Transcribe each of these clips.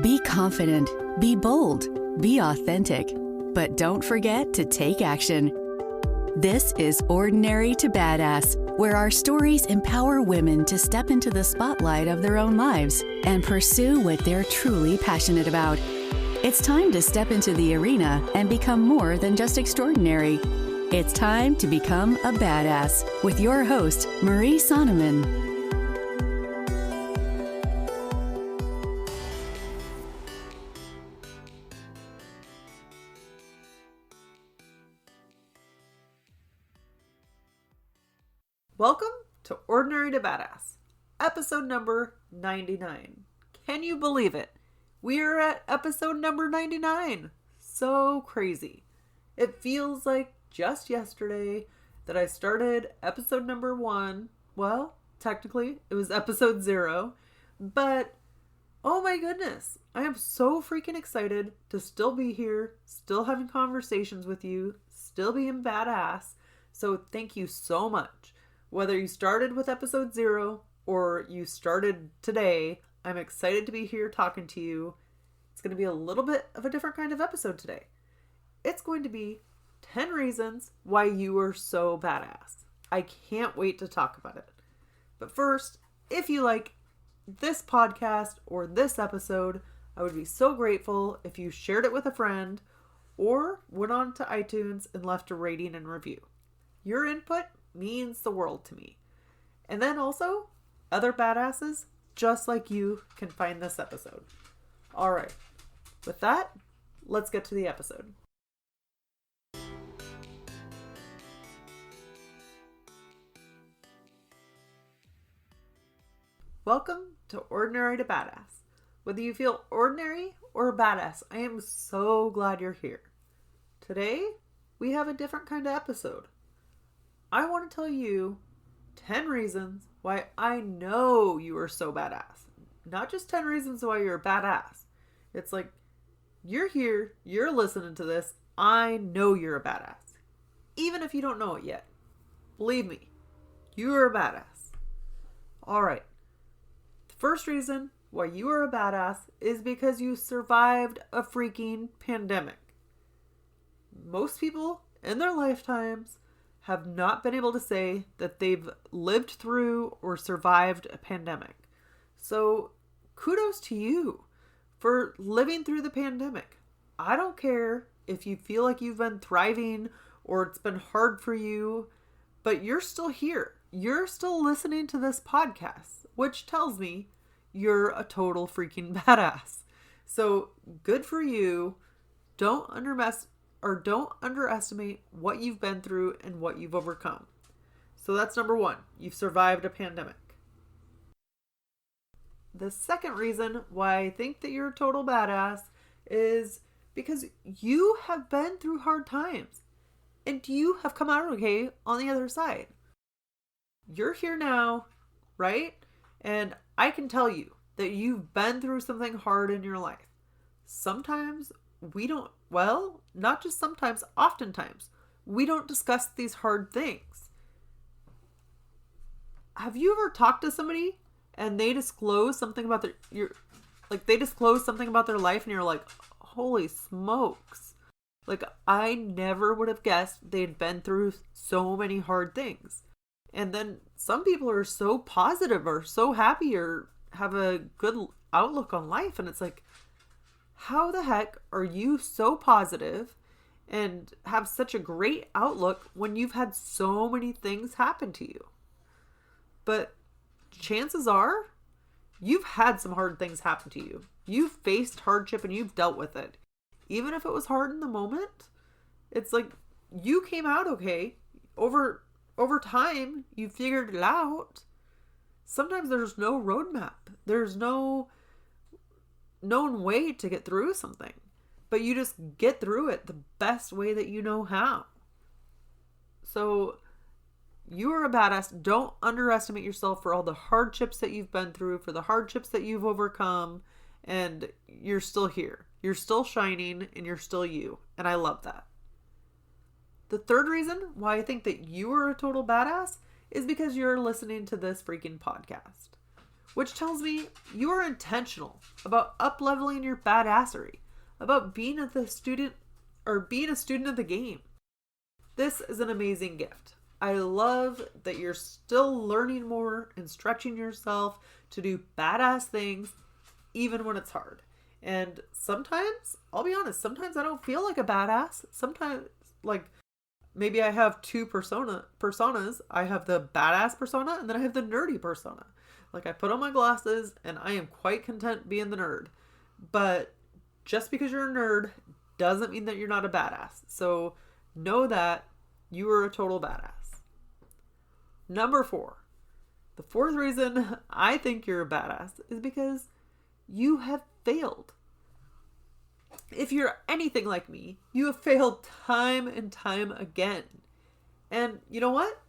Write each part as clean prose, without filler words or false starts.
Be confident, be bold, be authentic, but don't forget to take action. This is Ordinary to Badass, where our stories empower women to step into the spotlight of their own lives and pursue what they're truly passionate about. It's time to step into the arena and become more than just extraordinary. It's time to become a badass with your host, Marie Sonneman. Welcome to Ordinary to Badass, episode number 99. Can you believe it? We are at episode number 99. So crazy. It feels like just yesterday that I started episode number 1. Well, technically it was episode 0, but oh my goodness, I am so freaking excited to still be here, still having conversations with you, still being badass. So thank you so much. Whether you started with episode 0 or you started today, I'm excited to be here talking to you. It's going to be a little bit of a different kind of episode today. It's going to be 10 reasons why you are so badass. I can't wait to talk about it. But first, if you like this podcast or this episode, I would be so grateful if you shared it with a friend or went on to iTunes and left a rating and review. Your input means the world to me. And then also, other badasses just like you can find this episode. All right. With that, let's get to the episode. Welcome to Ordinary to Badass. Whether you feel ordinary or badass, I am so glad you're here. Today, we have a different kind of episode. I want to tell you 10 reasons why I know you are so badass. Not just 10 reasons why you're a badass. It's like, you're here, you're listening to this, I know you're a badass. Even if you don't know it yet. Believe me, you are a badass. Alright. The first reason why you are a badass is because you survived a freaking pandemic. Most people in their lifetimes have not been able to say that they've lived through or survived a pandemic. So kudos to you for living through the pandemic. I don't care if you feel like you've been thriving or it's been hard for you, but you're still here. You're still listening to this podcast, which tells me you're a total freaking badass. So good for you. Don't underestimate what you've been through and what you've overcome. So that's number 1. You've survived a pandemic. The second reason why I think that you're a total badass is because you have been through hard times and you have come out okay on the other side. You're here now, right? And I can tell you that you've been through something hard in your life. Sometimes we don't, well, not just sometimes, oftentimes, we don't discuss these hard things. Have you ever talked to somebody and they disclose something about their life and you're like, holy smokes. Like, I never would have guessed they'd been through so many hard things. And then some people are so positive or so happy or have a good outlook on life. And it's like, how the heck are you so positive and have such a great outlook when you've had so many things happen to you? But chances are you've had some hard things happen to you. You've faced hardship and you've dealt with it. Even if it was hard in the moment, it's like you came out okay. Over time, you figured it out. Sometimes there's no roadmap. There's no known way to get through something, but you just get through it the best way that you know how. So you are a badass. Don't underestimate yourself for all the hardships that you've been through, for the hardships that you've overcome, and you're still here. You're still shining and you're still you. And I love that. The third reason why I think that you are a total badass is because you're listening to this freaking podcast. which tells me you are intentional about up-leveling your badassery, about being a student of the game. This is an amazing gift. I love that you're still learning more and stretching yourself to do badass things, even when it's hard. And sometimes, I'll be honest, sometimes I don't feel like a badass. Sometimes, like, maybe I have two personas. I have the badass persona and then I have the nerdy persona. Like, I put on my glasses and I am quite content being the nerd. But just because you're a nerd doesn't mean that you're not a badass. So know that you are a total badass. Number 4. The fourth reason I think you're a badass is because you have failed. If you're anything like me, you have failed time and time again. And you know what?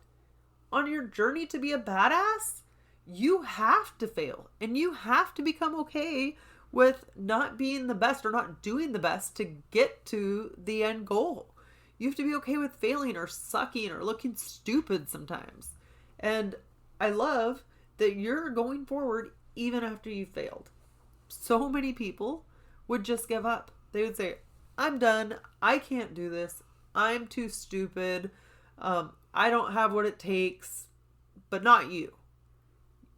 On your journey to be a badass, you have to fail. And you have to become okay with not being the best or not doing the best to get to the end goal. You have to be okay with failing or sucking or looking stupid sometimes. And I love that you're going forward even after you failed. So many people would just give up. They would say, I'm done. I can't do this. I'm too stupid. I don't have what it takes. But not you.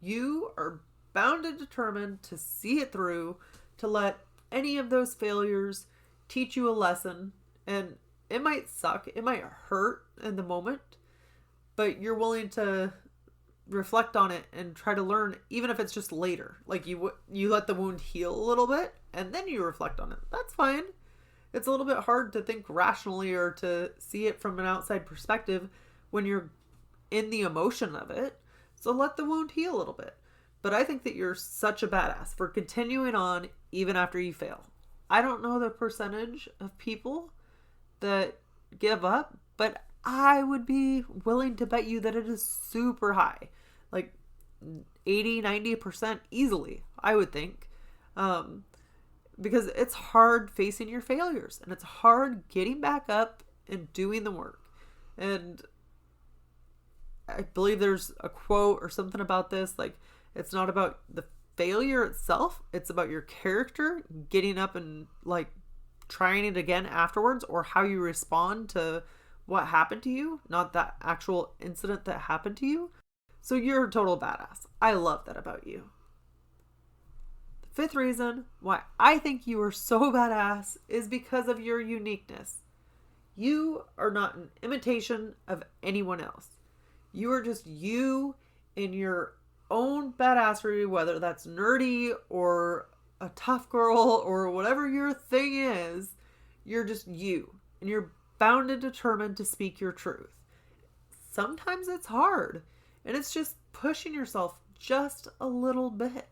You are bound and determined to see it through, to let any of those failures teach you a lesson. And it might suck. It might hurt in the moment. But you're willing to reflect on it and try to learn, even if it's just later. Like you let the wound heal a little bit and then you reflect on it. That's fine. It's a little bit hard to think rationally or to see it from an outside perspective when you're in the emotion of it. So let the wound heal a little bit. But I think that you're such a badass for continuing on even after you fail. I don't know the percentage of people that give up, but I would be willing to bet you that it is super high. Like 80, 90% easily, I would think. Because it's hard facing your failures and it's hard getting back up and doing the work. And I believe there's a quote or something about this. Like, it's not about the failure itself. It's about your character getting up and like trying it again afterwards, or how you respond to what happened to you, not that actual incident that happened to you. So you're a total badass. I love that about you. The fifth reason why I think you are so badass is because of your uniqueness. You are not an imitation of anyone else. You are just you in your own badassery, whether that's nerdy or a tough girl or whatever your thing is. You're just you, and you're bound and determined to speak your truth. Sometimes it's hard, and it's just pushing yourself just a little bit.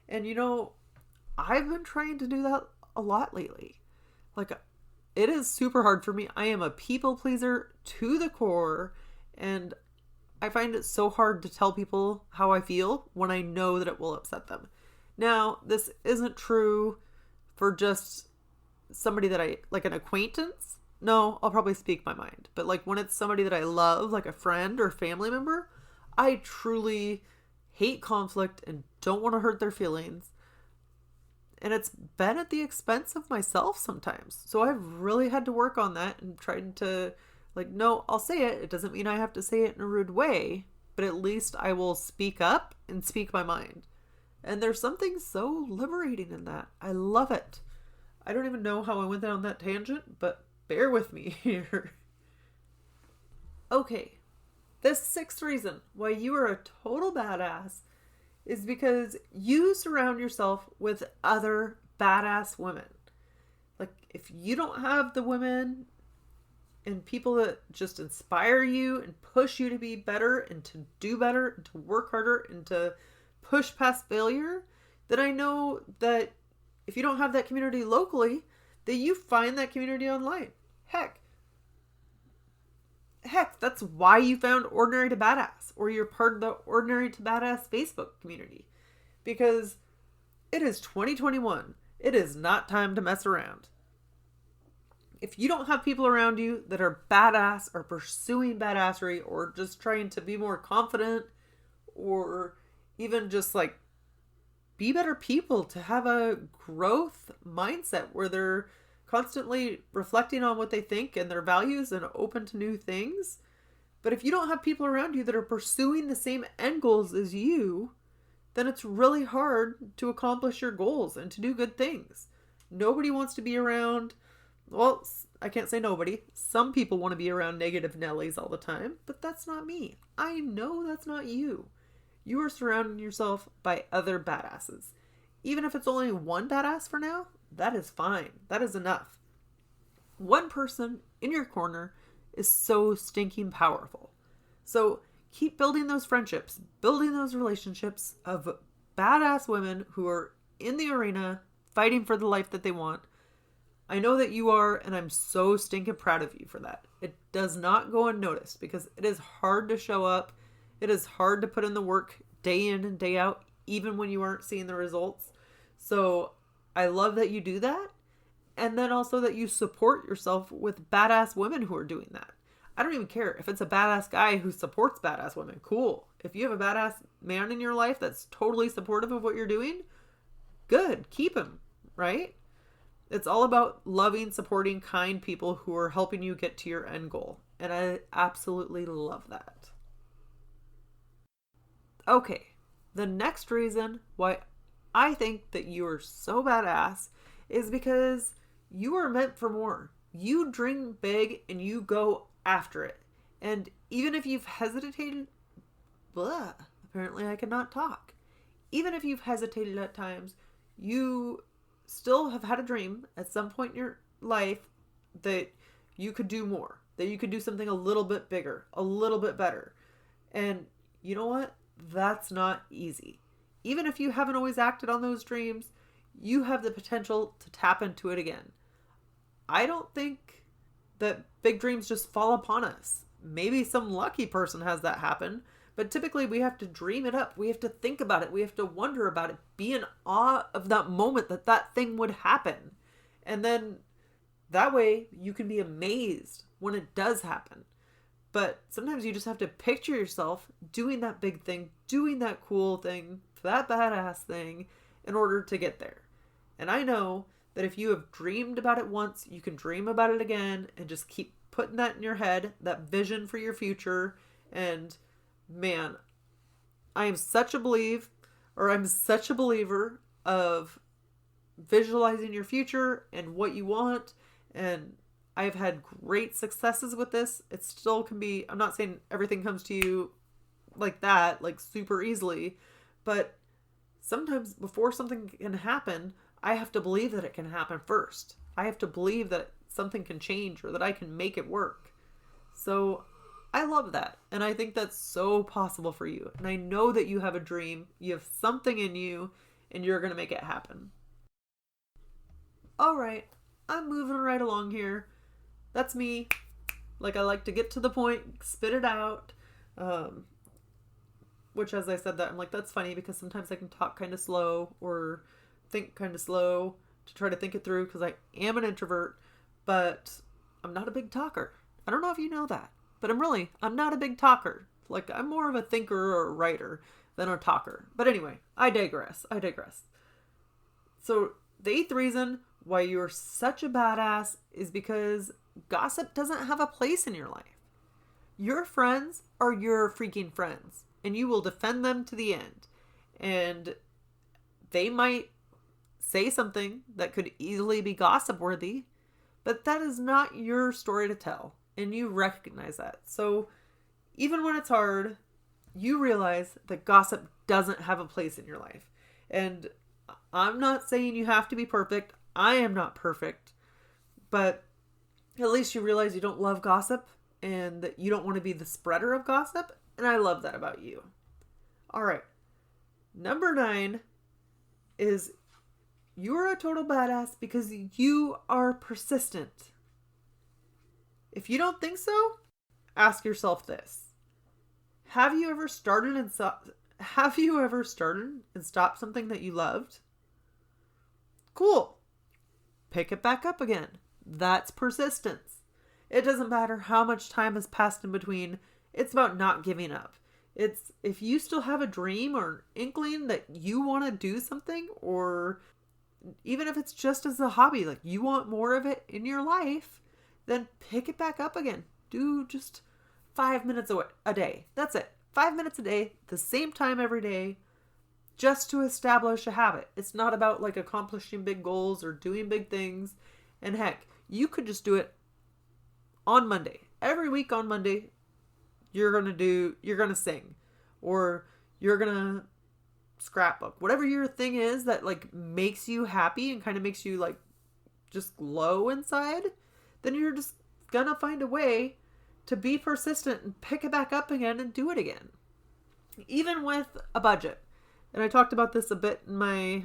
And you know, I've been trying to do that a lot lately. Like, it is super hard for me. I am a people pleaser to the core, and I find it so hard to tell people how I feel when I know that it will upset them. Now, this isn't true for just somebody that I, like an acquaintance. No, I'll probably speak my mind. But like when it's somebody that I love, like a friend or family member, I truly hate conflict and don't want to hurt their feelings. And it's been at the expense of myself sometimes. So I've really had to work on that and trying to like, no, I'll say it. It doesn't mean I have to say it in a rude way, but at least I will speak up and speak my mind. And there's something so liberating in that. I love it. I don't even know how I went down that tangent, but bear with me here. Okay, this sixth reason why you are a total badass is because you surround yourself with other badass women. Like, if you don't have the women and people that just inspire you and push you to be better and to do better and to work harder and to push past failure, then I know that if you don't have that community locally, that you find that community online. Heck, that's why you found Ordinary to Badass, or you're part of the Ordinary to Badass Facebook community. Because it is 2021. It is not time to mess around. If you don't have people around you that are badass or pursuing badassery or just trying to be more confident or even just like be better people, to have a growth mindset where they're constantly reflecting on what they think and their values and open to new things. But if you don't have people around you that are pursuing the same end goals as you, then it's really hard to accomplish your goals and to do good things. Nobody wants to be around, well, I can't say nobody. Some people want to be around negative Nellies all the time, but that's not me. I know that's not you. You are surrounding yourself by other badasses. Even if it's only one badass for now, that is fine. That is enough. One person in your corner is so stinking powerful. So keep building those friendships, building those relationships of badass women who are in the arena fighting for the life that they want. I know that you are, and I'm so stinking proud of you for that. It does not go unnoticed because it is hard to show up. It is hard to put in the work day in and day out, even when you aren't seeing the results. So I love that you do that. And then also that you support yourself with badass women who are doing that. I don't even care if it's a badass guy who supports badass women. Cool. If you have a badass man in your life that's totally supportive of what you're doing, good. Keep him, right? It's all about loving, supporting, kind people who are helping you get to your end goal. And I absolutely love that. Okay, the next reason why I think that you are so badass is because you are meant for more. You dream big and you go after it. And even if you've hesitated, apparently I cannot talk. Even if you've hesitated at times, you still have had a dream at some point in your life that you could do more, that you could do something a little bit bigger, a little bit better. And you know what? That's not easy. Even if you haven't always acted on those dreams, you have the potential to tap into it again. I don't think that big dreams just fall upon us. Maybe some lucky person has that happen, but typically we have to dream it up. We have to think about it. We have to wonder about it, be in awe of that moment that that thing would happen. And then that way you can be amazed when it does happen. But sometimes you just have to picture yourself doing that big thing, doing that cool thing, that badass thing in order to get there. And I know that if you have dreamed about it once, you can dream about it again and just keep putting that in your head, that vision for your future. And man, I'm such a believer of visualizing your future and what you want. And I've had great successes with this. It still can be, I'm not saying everything comes to you like that, like super easily, but sometimes before something can happen, I have to believe that it can happen first. I have to believe that something can change or that I can make it work. So I love that. And I think that's so possible for you. And I know that you have a dream, you have something in you, and you're going to make it happen. All right, I'm moving right along here. That's me. Like, I like to get to the point, spit it out. Which, as I said that, I'm like, that's funny because sometimes I can talk kind of slow or think kind of slow to try to think it through because I am an introvert, but I'm not a big talker. I don't know if you know that, but I'm not a big talker. Like, I'm more of a thinker or a writer than a talker. But anyway, I digress. So the eighth reason why you're such a badass is because gossip doesn't have a place in your life. Your friends are your freaking friends, and you will defend them to the end. And they might say something that could easily be gossip worthy, but that is not your story to tell, and you recognize that. So even when it's hard, you realize that gossip doesn't have a place in your life. And I'm not saying you have to be perfect. I am not perfect, but at least you realize you don't love gossip and that you don't want to be the spreader of gossip. And I love that about you. All right. Number 9 is you're a total badass because you are persistent. If you don't think so, ask yourself this. Have you ever started and stopped something that you loved? Cool. Pick it back up again. That's persistence. It doesn't matter how much time has passed in between. It's about not giving up. It's if you still have a dream or an inkling that you want to do something, or even if it's just as a hobby, like you want more of it in your life, then pick it back up again. Do just 5 minutes a day. That's it. 5 minutes a day, the same time every day, just to establish a habit. It's not about like accomplishing big goals or doing big things. And heck, you could just do it on Monday. Every week on Monday, you're going to sing, or you're going to scrapbook. Whatever your thing is that like makes you happy and kind of makes you like just glow inside, then you're just going to find a way to be persistent and pick it back up again and do it again. Even with a budget. And I talked about this a bit in my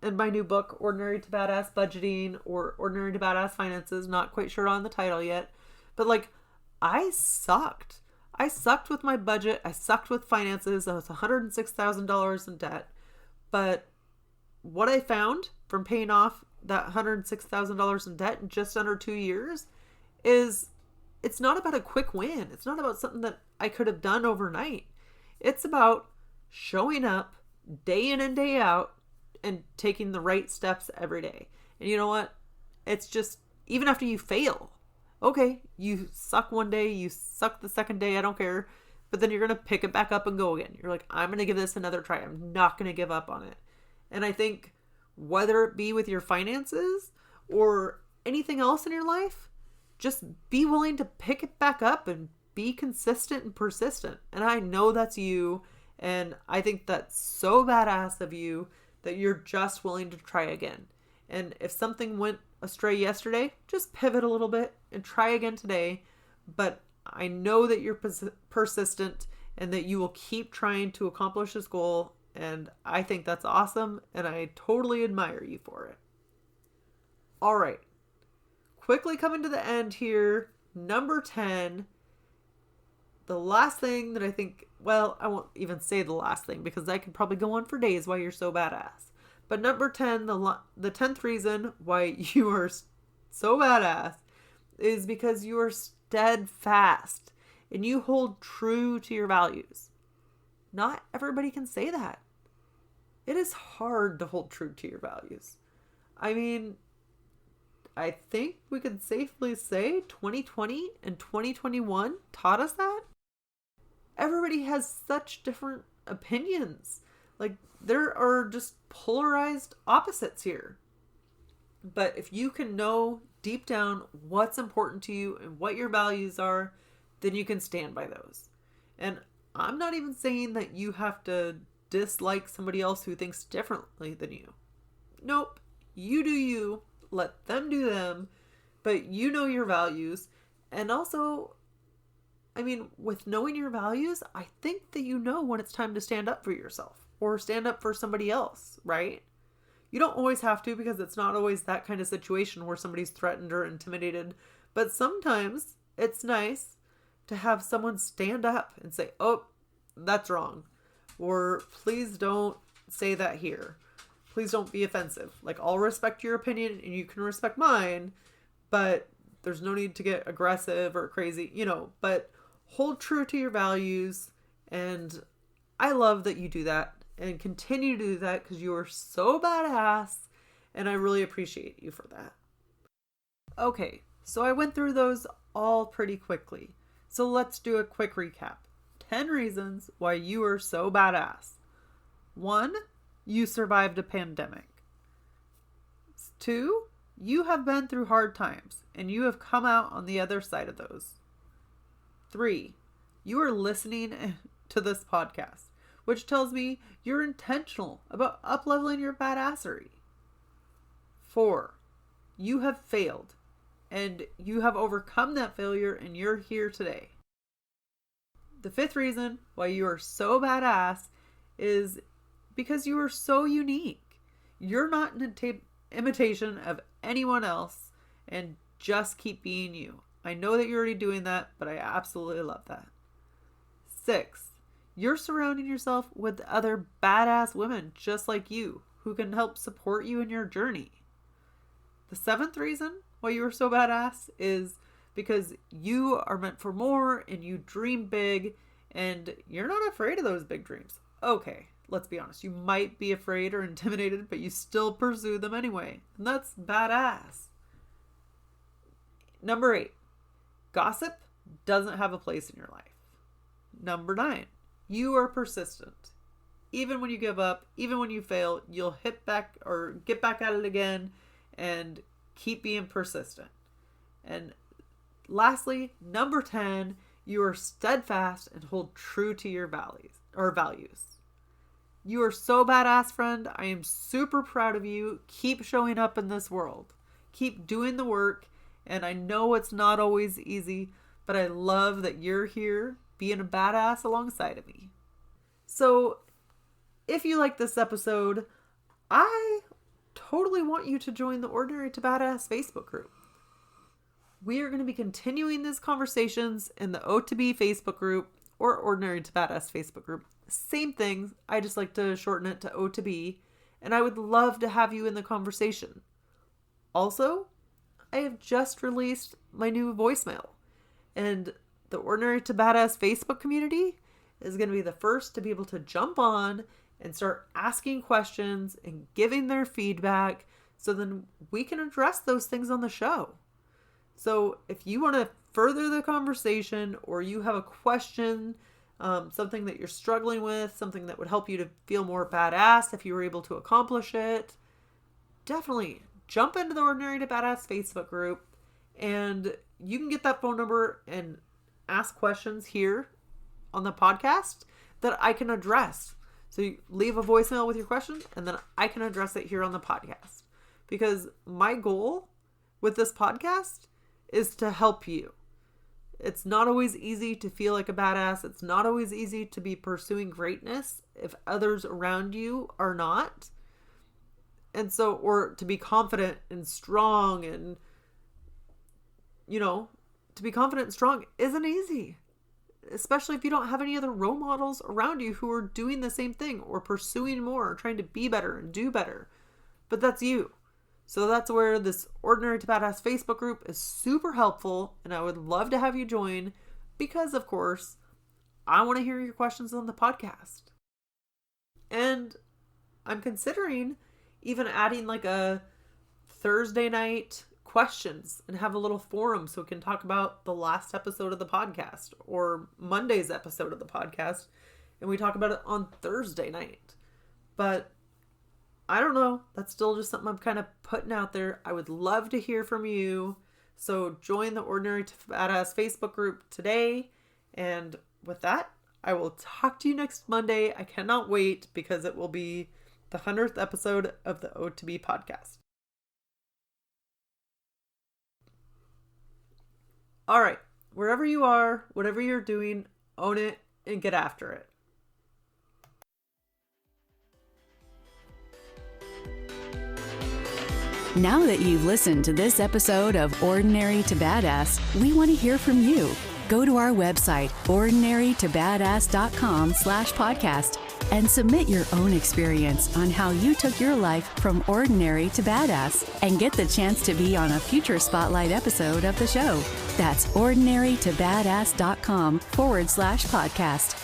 new book, Ordinary to Badass Budgeting, or Ordinary to Badass Finances. Not quite sure on the title yet. But like, I sucked. I sucked with my budget. I sucked with finances. I was $106,000 in debt. But what I found from paying off that $106,000 in debt in just under 2 years is it's not about a quick win. It's not about something that I could have done overnight. It's about showing up day in and day out and taking the right steps every day. And you know what? It's just, even after you fail, okay, you suck one day, you suck the second day, I don't care. But then you're going to pick it back up and go again. You're like, I'm going to give this another try. I'm not going to give up on it. And I think whether it be with your finances or anything else in your life, just be willing to pick it back up and be consistent and persistent. And I know that's you. And I think that's so badass of you that you're just willing to try again. And if something went astray yesterday, just pivot a little bit and try again today. But I know that you're persistent and that you will keep trying to accomplish this goal. And I think that's awesome. And I totally admire you for it. All right. Quickly coming to the end here. Number 10. The last thing that I think, well, I won't even say the last thing because I could probably go on for days why you're so badass. But number 10, the 10th reason why you are so badass is because you are steadfast and you hold true to your values. Not everybody can say that. It is hard to hold true to your values. I mean, I think we could safely say 2020 and 2021 taught us that. Everybody has such different opinions. Like, there are just polarized opposites here. But if you can know deep down what's important to you and what your values are, then you can stand by those. And I'm not even saying that you have to dislike somebody else who thinks differently than you. Nope. You do you. Let them do them. But you know your values. And also, I mean, with knowing your values, I think that you know when it's time to stand up for yourself or stand up for somebody else, right? You don't always have to, because it's not always that kind of situation where somebody's threatened or intimidated. But sometimes it's nice to have someone stand up and say, oh, that's wrong. Or please don't say that here. Please don't be offensive. Like, I'll respect your opinion and you can respect mine, but there's no need to get aggressive or crazy, but hold true to your values. And I love that you do that and continue to do that because you are so badass. And I really appreciate you for that. Okay, so I went through those all pretty quickly. So let's do a quick recap. 10 reasons why you are so badass. 1, you survived a pandemic. 2, you have been through hard times and you have come out on the other side of those. 3, you are listening to this podcast, which tells me you're intentional about up-leveling your badassery. 4, you have failed and you have overcome that failure and you're here today. The 5th reason why you are so badass is because you are so unique. You're not an imitation of anyone else, and just keep being you. I know that you're already doing that, but I absolutely love that. 6, you're surrounding yourself with other badass women just like you who can help support you in your journey. The 7th reason why you are so badass is because you are meant for more and you dream big and you're not afraid of those big dreams. Okay, let's be honest. You might be afraid or intimidated, but you still pursue them anyway. And that's badass. Number 8, gossip doesn't have a place in your life. Number 9, you are persistent. Even when you give up, even when you fail, you'll hit back or get back at it again and keep being persistent. And lastly, number 10, you are steadfast and hold true to your values. You are so badass, friend. I am super proud of you. Keep showing up in this world. Keep doing the work. And I know it's not always easy, but I love that you're here being a badass alongside of me. So if you like this episode, I totally want you to join the Ordinary to Badass Facebook group. We are going to be continuing these conversations in the O2B Facebook group or Ordinary to Badass Facebook group. Same thing. I just like to shorten it to O2B, and I would love to have you in the conversation. Also, I have just released my new voicemail, and the Ordinary to Badass Facebook community is going to be the first to be able to jump on and start asking questions and giving their feedback so then we can address those things on the show. So if you want to further the conversation or you have a question, something that you're struggling with, something that would help you to feel more badass if you were able to accomplish it, definitely jump into the Ordinary to Badass Facebook group, and you can get that phone number and ask questions here on the podcast that I can address. So you leave a voicemail with your question, and then I can address it here on the podcast. Because my goal with this podcast is to help you. It's not always easy to feel like a badass. It's not always easy to be pursuing greatness if others around you are not. And so, or to be confident and strong and, to be confident and strong isn't easy. Especially if you don't have any other role models around you who are doing the same thing or pursuing more or trying to be better and do better. But that's you. So that's where this Ordinary to Badass Facebook group is super helpful, and I would love to have you join because, of course, I want to hear your questions on the podcast. And I'm considering even adding like a Thursday night questions and have a little forum so we can talk about the last episode of the podcast or Monday's episode of the podcast, and we talk about it on Thursday night. But I don't know. That's still just something I'm kind of putting out there. I would love to hear from you. So join the Ordinary to Badass Facebook group today. And with that, I will talk to you next Monday. I cannot wait because it will be the 100th episode of the O2B podcast. All right. Wherever you are, whatever you're doing, own it and get after it. Now that you've listened to this episode of Ordinary to Badass, we want to hear from you. Go to our website, ordinarytobadass.com/podcast, and submit your own experience on how you took your life from ordinary to badass and get the chance to be on a future spotlight episode of the show. That's ordinarytobadass.com/podcast.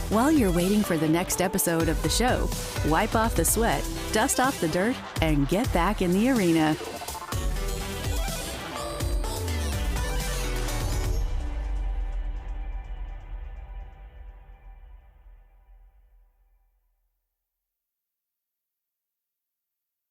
While you're waiting for the next episode of the show, wipe off the sweat, dust off the dirt, and get back in the arena.